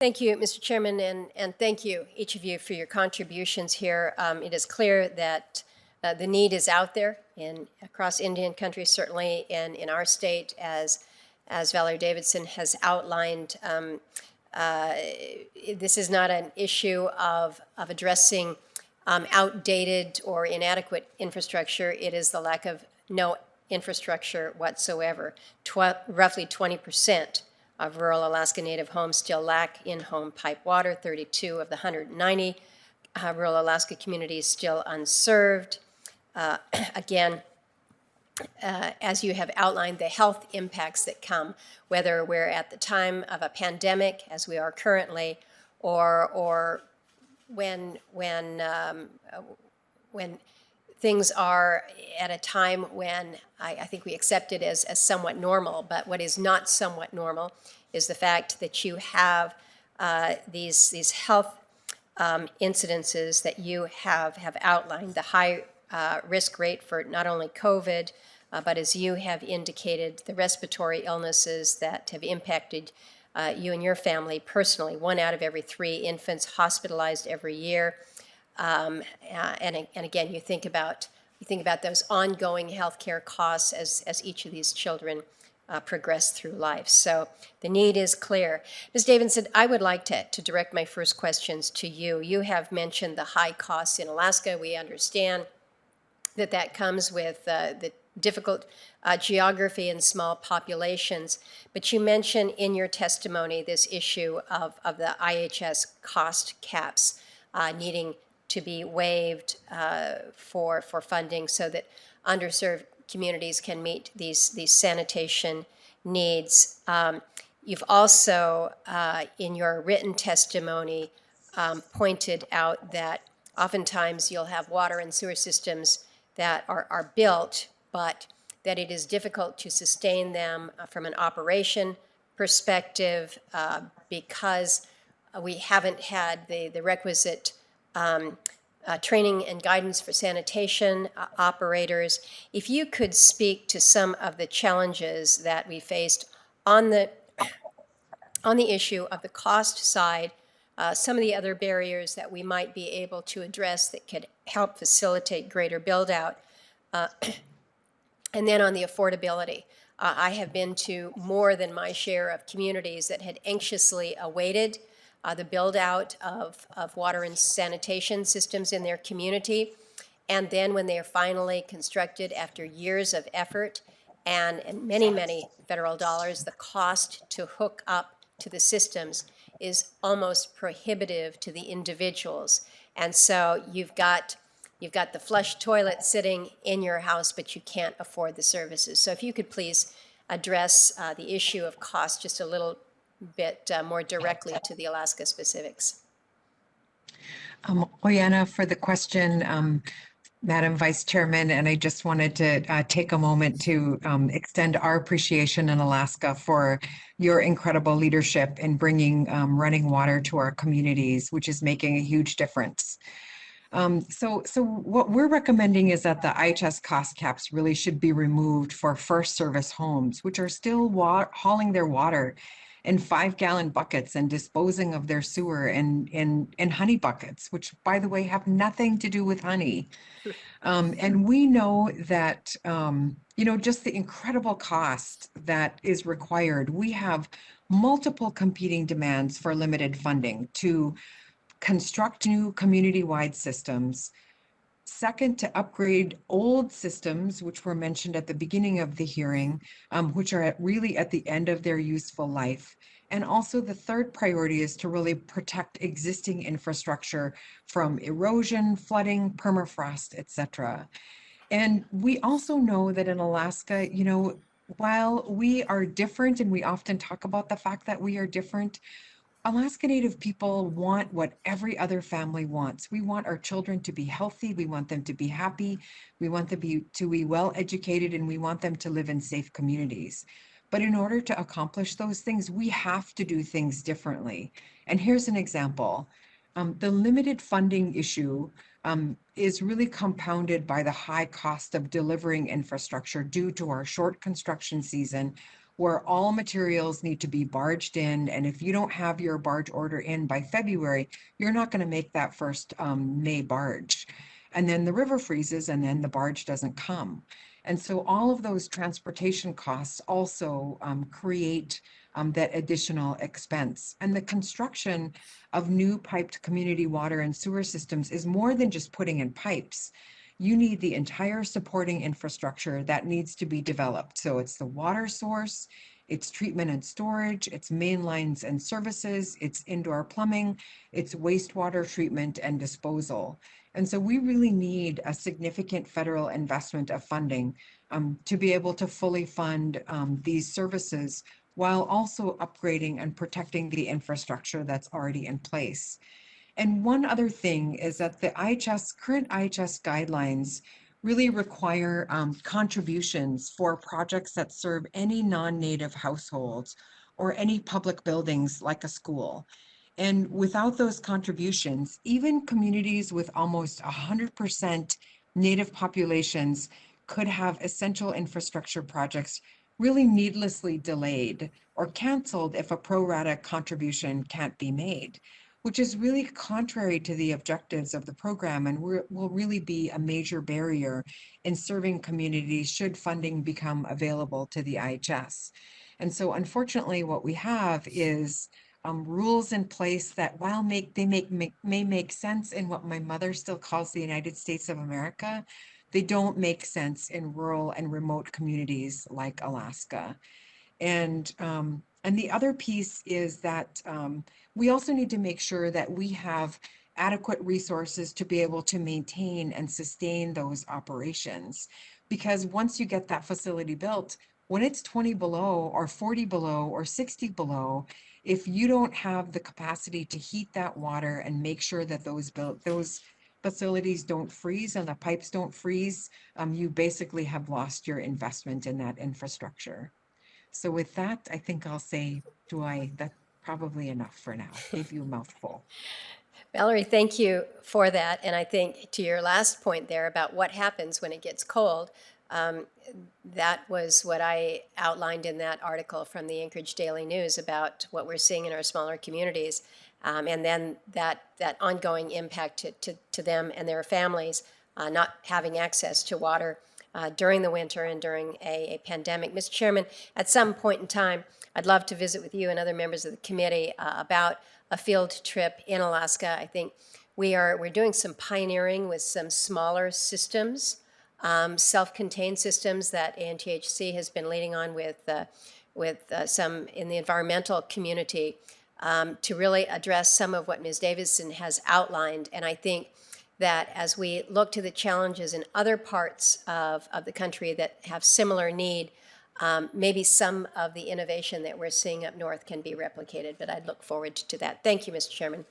Thank you, Mr. Chairman, and thank you, each of you, for your contributions here. It is clear that the need is out there across Indian country, certainly in our state, as Valerie Davidson has outlined. This is not an issue of addressing outdated or inadequate infrastructure. It is the lack of no infrastructure whatsoever. Roughly 20% of rural Alaska Native homes still lack in-home pipe water. 32 of the 190 rural Alaska communities still unserved. Again, as you have outlined, the health impacts that come, whether we're at the time of a pandemic, as we are currently, or when things are at a time when I think we accept it as somewhat normal. But what is not somewhat normal is the fact that you have these health incidences that you have outlined, the high risk rate for not only COVID, but as you have indicated, the respiratory illnesses that have impacted you and your family personally. 1 out of every 3 infants hospitalized every year. And again, you think about those ongoing healthcare costs as each of these children progress through life. So the need is clear. Ms. Davidson, I would like to direct my first questions to you. You have mentioned the high costs in Alaska. We understand that comes with the difficult geography and small populations. But you mentioned in your testimony this issue of the IHS cost caps needing to be waived for funding so that underserved communities can meet these sanitation needs. You've also, in your written testimony, pointed out that oftentimes you'll have water and sewer systems that are built, but that it is difficult to sustain them from an operation perspective because we haven't had the requisite training and guidance for sanitation operators. If you could speak to some of the challenges that we faced on the issue of the cost side, some of the other barriers that we might be able to address that could help facilitate greater build out, and then on the affordability. I have been to more than my share of communities that had anxiously awaited the build out of water and sanitation systems in their community. And then when they are finally constructed after years of effort and many, many federal dollars, the cost to hook up to the systems is almost prohibitive to the individuals. And so you've got the flush toilet sitting in your house, but you can't afford the services. So if you could please address the issue of cost just a little bit more directly to the Alaska specifics. Oyana, for the question, Madam Vice Chairman, and I just wanted to take a moment to extend our appreciation in Alaska for your incredible leadership in bringing running water to our communities, which is making a huge difference. So what we're recommending is that the IHS cost caps really should be removed for first service homes, which are still hauling their water in 5-gallon buckets and disposing of their sewer in honey buckets, which, by the way, have nothing to do with honey. And we know that, just the incredible cost that is required. We have multiple competing demands for limited funding to construct new community-wide systems. Second, to upgrade old systems, which were mentioned at the beginning of the hearing, which are really at the end of their useful life. And also the third priority is to really protect existing infrastructure from erosion, flooding, permafrost, etc. And we also know that in Alaska, while we are different, and we often talk about the fact that we are different, Alaska Native people want what every other family wants. We want our children to be healthy. We want them to be happy. We want them to be well educated, and we want them to live in safe communities. But in order to accomplish those things, we have to do things differently. And here's an example. The limited funding issue is really compounded by the high cost of delivering infrastructure due to our short construction season, where all materials need to be barged in. And if you don't have your barge order in by February, you're not going to make that first May barge. And then the river freezes and then the barge doesn't come. And so all of those transportation costs also create that additional expense. And the construction of new piped community water and sewer systems is more than just putting in pipes. You need the entire supporting infrastructure that needs to be developed. So it's the water source, it's treatment and storage, it's main lines and services, it's indoor plumbing, it's wastewater treatment and disposal. And so we really need a significant federal investment of funding to be able to fully fund these services while also upgrading and protecting the infrastructure that's already in place. And one other thing is that the current IHS guidelines really require contributions for projects that serve any non-native households or any public buildings like a school. And without those contributions, even communities with almost 100% native populations could have essential infrastructure projects really needlessly delayed or canceled if a pro rata contribution can't be made, which is really contrary to the objectives of the program and will really be a major barrier in serving communities should funding become available to the IHS. And so unfortunately, what we have is rules in place that while may make sense in what my mother still calls the United States of America, they don't make sense in rural and remote communities like Alaska. And the other piece is that we also need to make sure that we have adequate resources to be able to maintain and sustain those operations. Because once you get that facility built, when it's 20 below or 40 below or 60 below, if you don't have the capacity to heat that water and make sure that those facilities don't freeze and the pipes don't freeze, you basically have lost your investment in that infrastructure. So with that, I think I'll say, that's probably enough for now. Gave you a mouthful. Valerie, thank you for that. And I think to your last point there about what happens when it gets cold, um, that was what I outlined in that article from the Anchorage Daily News about what we're seeing in our smaller communities. And then that ongoing impact to them and their families not having access to water during the winter and during a pandemic. Mr. Chairman, at some point in time, I'd love to visit with you and other members of the committee about a field trip in Alaska. I think we're doing some pioneering with some smaller systems, self-contained systems that ANTHC has been leading on with some in the environmental community to really address some of what Ms. Davidson has outlined. And I think that as we look to the challenges in other parts of the country that have similar need, maybe some of the innovation that we're seeing up north can be replicated, but I'd look forward to that. Thank you, Mr. Chairman.